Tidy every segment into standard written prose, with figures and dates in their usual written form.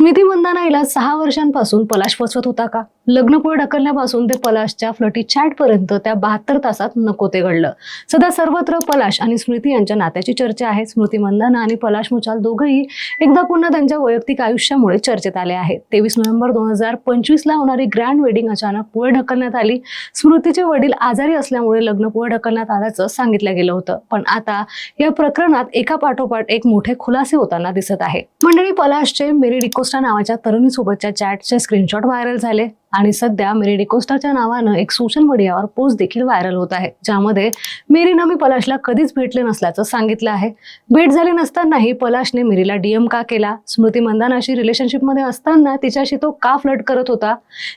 स्मृती मंदाना हिला 6 वर्षांपासून पलाश फसवत होता का? लग्न पुढे ढकलण्यापासून ते पलाशच्या फ्लटी चॅट पर्यंत त्या 72 तासात नको ते घडलं. सध्या सर्वत्र पलाश आणि स्मृती यांच्या नात्याची चर्चा आहे. स्मृती मंदाना आणि पलाश मुछाल दोघंही एकदा पुन्हा त्यांच्या वैयक्तिक आयुष्यामुळे चर्चेत आले आहेत. 23 नोव्हेंबर 2025 ला होणारी ग्रँड वेडिंग अचानक पुढे ढकलण्यात आली. स्मृतीचे वडील आजारी असल्यामुळे लग्न पुढे ढकलण्यात आल्याचं सांगितलं गेलं होतं. पण आता या प्रकरणात एका पाठोपाठ एक मोठे खुलासे होताना दिसत आहे. मंडळी, पलाशचे मेरी डिकोस्टा नावाच्या तरुणीसोबतच्या चॅटचे स्क्रीनशॉट व्हायरल झाले आणि सध्या मेरी डिकोस्टाच्या नावानं एक सोशल मीडियावर पोस्ट देखील व्हायरल होत आहे, ज्यामध्ये मेरीनं मी पलाशला कधीच भेटले नसल्याचं सांगितलं आहे. भेट झाली नसतानाही पलाशने मेरीला डीएम का केला? स्मृती मंदानाशी रिलेशनशिपमध्ये असताना तिच्याशी तो का फ्लर्ट करत होता?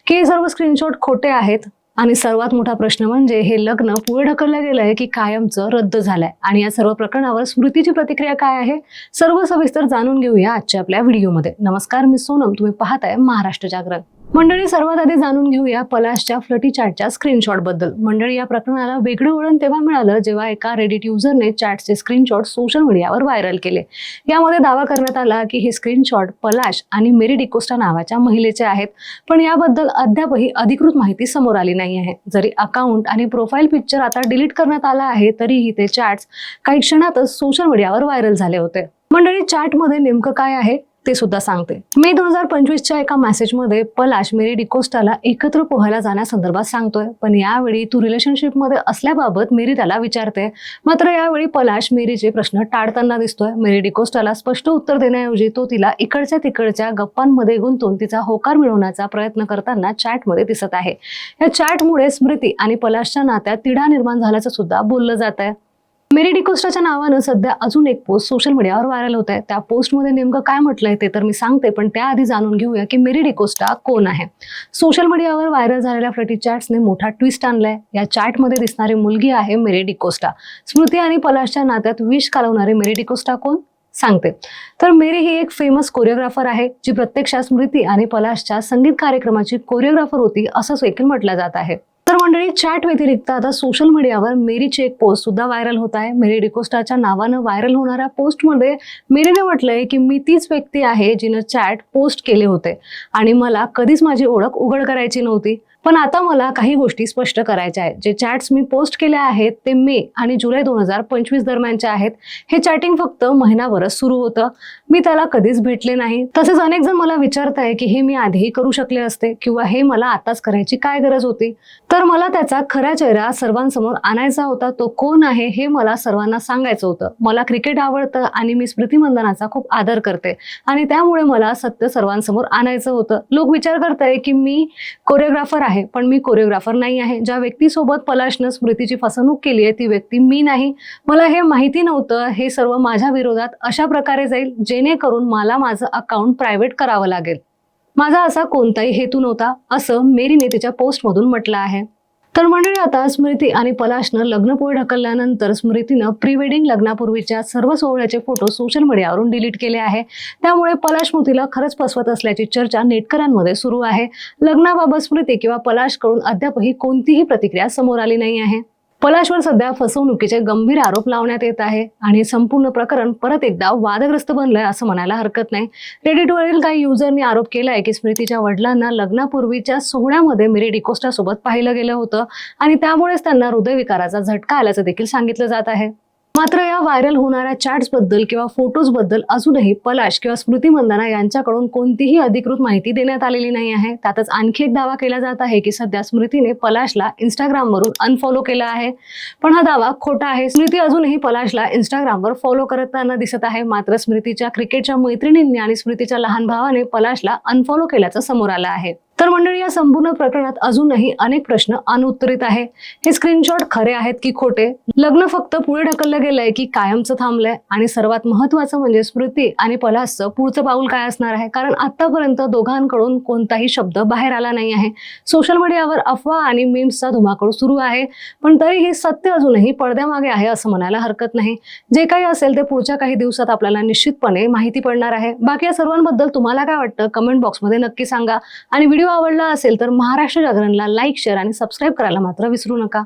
की हे सर्व स्क्रीनशॉट खोटे आहेत? आणि सर्वात मोठा प्रश्न म्हणजे हे लग्न पुढे ढकललं गेलंय की कायमचं रद्द झालंय? आणि या सर्व प्रकरणावर स्मृतीची प्रतिक्रिया काय आहे, सर्व सविस्तर जाणून घेऊया आजच्या आपल्या व्हिडिओमध्ये. नमस्कार, मी सोनम, तुम्ही पाहताय महाराष्ट्र जागरण. मंडळी, सर्वात आधी जाणून घेऊया पलाशच्या फ्लटी चॅटच्या स्क्रीनशॉट बद्दल. मंडळी, या प्रकरणाला वेगळं वळण तेव्हा मिळालं जेव्हा एका रेडिट युजरने चॅटचे स्क्रीनशॉट सोशल मीडियावर व्हायरल केले. यामध्ये दावा करण्यात आला की हे स्क्रीनशॉट पलाश आणि मेरी डिकोस्टा नावाच्या महिलेचे आहेत, पण याबद्दल अद्यापही अधिकृत माहिती समोर आली नाही आहे. जरी अकाउंट आणि प्रोफाईल पिक्चर आता डिलीट करण्यात आला आहे, तरीही ते चॅट्स काही क्षणातच सोशल मीडियावर व्हायरल झाले होते. मंडळी, चॅटमध्ये नेमकं काय आहे ते सुद्धा सांगते. मे 2025च्या एका मेसेजमध्ये पलाश मेरी डिकोस्टाला एकत्र पोहायला जाण्यासंदर्भात सांगतोय, पण यावेळी तू रिलेशनशिपमध्ये असल्याबाबत मेरी त्याला विचारते. मात्र यावेळी पलाश मेरीचे प्रश्न टाळताना दिसतोय. मेरी डिकोस्टाला स्पष्ट उत्तर देण्याऐवजी तो तिला इकडच्या तिकडच्या गप्पांमध्ये गुंतून तिचा होकार मिळवण्याचा प्रयत्न करताना चॅटमध्ये दिसत आहे. या चॅटमुळे स्मृती आणि पलाशच्या नात्यात तिढा निर्माण झाल्याचं सुद्धा बोललं जात आहे. मेरी डिकोस्टाच्या नावानं सध्या अजून एक पोस्ट सोशल मीडियावर व्हायरल होत आहे. त्या पोस्टमध्ये नेमकं काय म्हटलंय ते तर मी सांगते, पण त्याआधी जाणून घेऊया की मेरी डिकोस्टा कोण आहे. सोशल मीडियावर व्हायरल झालेल्या फ्लटी चॅट्सने मोठा ट्विस्ट आणलाय. या चॅटमध्ये दिसणारी मुलगी आहे मेरी डिकोस्टा. स्मृती आणि पलाशच्या नात्यात विष कालवणारी मेरी डिकोस्टा कोण सांगते. तर मेरी ही एक फेमस कोरिओग्राफर आहे, जी प्रत्यक्षात स्मृती आणि पलाशच्या संगीत कार्यक्रमाची कोरिओग्राफर होती असं देखील म्हटलं जात आहे. तर मंडळी, चॅट व्यतिरिक्त आता सोशल मीडियावर मेरीची एक पोस्ट सुद्धा व्हायरल होत आहे. मेरी डिकोस्टाच्या नावानं व्हायरल होणाऱ्या पोस्टमध्ये मेरीने म्हटलंय की मी तीच व्यक्ती आहे जिनं चॅट पोस्ट केले होते आणि मला कधीच माझी ओळख उघड करायची नव्हती, पण आता मला काही गोष्टी स्पष्ट करायच्या आहेत. जे चॅट्स मी पोस्ट केले आहेत ते मे आणि जुलै 2025 दरम्यानचे आहेत. हे चॅटिंग फक्त महिनाभरच सुरू होतं. मी त्याला कधीच भेटले नाही. तसेच अनेक जण मला विचारताय की हे मी आधीही करू शकले असते किंवा हे मला आताच करायची काय गरज होती. तर मला त्याचा खरा चेहरा सर्वांसमोर आणायचा होता. तो कोण आहे हे मला सर्वांना सांगायचं होतं. मला क्रिकेट आवडतं आणि मी स्मृती मंदानाचा खूप आदर करते आणि त्यामुळे मला सत्य सर्वांसमोर आणायचं होतं. लोक विचार करताय की मी कोरिओग्राफर आहे, पण मी कोरिओग्राफर नाही आहे. ज्या व्यक्तीसोबत पलाशनं स्मृतीची फसवणूक केली आहे ती व्यक्ती मी नाही. मला हे माहिती नव्हतं. हे सर्व माझ्या विरोधात अशा प्रकारे जाईल जेणेकरून मला माझं अकाउंट प्रायव्हेट करावं लागेल. माझा असा कोणताही हेतू नव्हता, असं मेरीने तिच्या पोस्टमधून म्हटलं आहे. तर मंडळी, आता स्मृती आणि पलाशनं लग्न पुढे ढकलल्यानंतर स्मृतीनं प्री वेडिंग लग्नापूर्वीच्या सर्व सोहळ्याचे फोटो सोशल मीडियावरून डिलीट केले आहे. त्यामुळे पलाश स्मृतीला खरंच फसवत असल्याची चर्चा नेटकऱ्यांमध्ये सुरू आहे. लग्नाबाबत स्मृती किंवा पलाशकडून अद्यापही कोणतीही प्रतिक्रिया समोर आली नाही आहे. पलाशवर सध्या फसवणुकीचे गंभीर आरोप लावण्यात येत आहे आणि संपूर्ण प्रकरण परत एकदा वादग्रस्त बनलंय असं म्हणायला हरकत नाही. रेडिटवरील काही युजरनी आरोप केलाय की स्मृतीच्या वडिलांना लग्नापूर्वीच्या सोहळ्यामध्ये मेरी डिकोस्टा सोबत पाहिलं गेलं होतं आणि त्यामुळेच त्यांना हृदयविकाराचा झटका आल्याचं देखील सांगितलं जात आहे. मात्र या व्हायरल होणाऱ्या चॅट्स बद्दल किंवा फोटोज बद्दल अजूनही पलाश किंवा स्मृती मंदाना यांच्याकडून कोणतीही अधिकृत माहिती देण्यात आलेली नाही आहे. त्यातच आणखी एक दावा केला जात आहे की सध्या स्मृतीने पलाशला इंस्टाग्रामवरून अनफॉलो केला आहे, पण हा दावा खोटा आहे. स्मृती अजूनही पलाशला इंस्टाग्रामवर फॉलो करताना दिसत आहे. मात्र स्मृतीच्या क्रिकेटच्या मैत्रिणींनी आणि स्मृतीच्या लहान भावाने पलाशला अनफॉलो केल्याचं समोर आलं आहे. तर मंडळी, या संपूर्ण प्रकरणात अजूनही अनेक प्रश्न अनुत्तरित आहे. हे स्क्रीनशॉट खरे आहेत की खोटे? लग्न फक्त पुढे ढकललं गेलंय की कायमचं थांबलंय? आणि सर्वात महत्त्वाचं म्हणजे स्मृती आणि पलाशचं पुढचं पाऊल काय असणार आहे? कारण आतापर्यंत दोघांकडून कोणताही शब्द बाहेर आला नाही आहे. सोशल मीडियावर अफवा आणि मीम्सचा धुमाकूळ सुरू आहे, पण तरीही सत्य अजूनही पडद्यामागे आहे असं म्हणायला हरकत नाही. जे काही असेल ते पुढच्या काही दिवसात आपल्याला निश्चितपणे माहिती पडणार आहे. बाकी या सर्वांबद्दल तुम्हाला काय वाटतं कमेंट बॉक्समध्ये नक्की सांगा आणि व्हिडिओ आवडला असेल तर महाराष्ट्र जागरणला लाईक, शेअर आणि सबस्क्राईब करायला मात्र विसरू नका.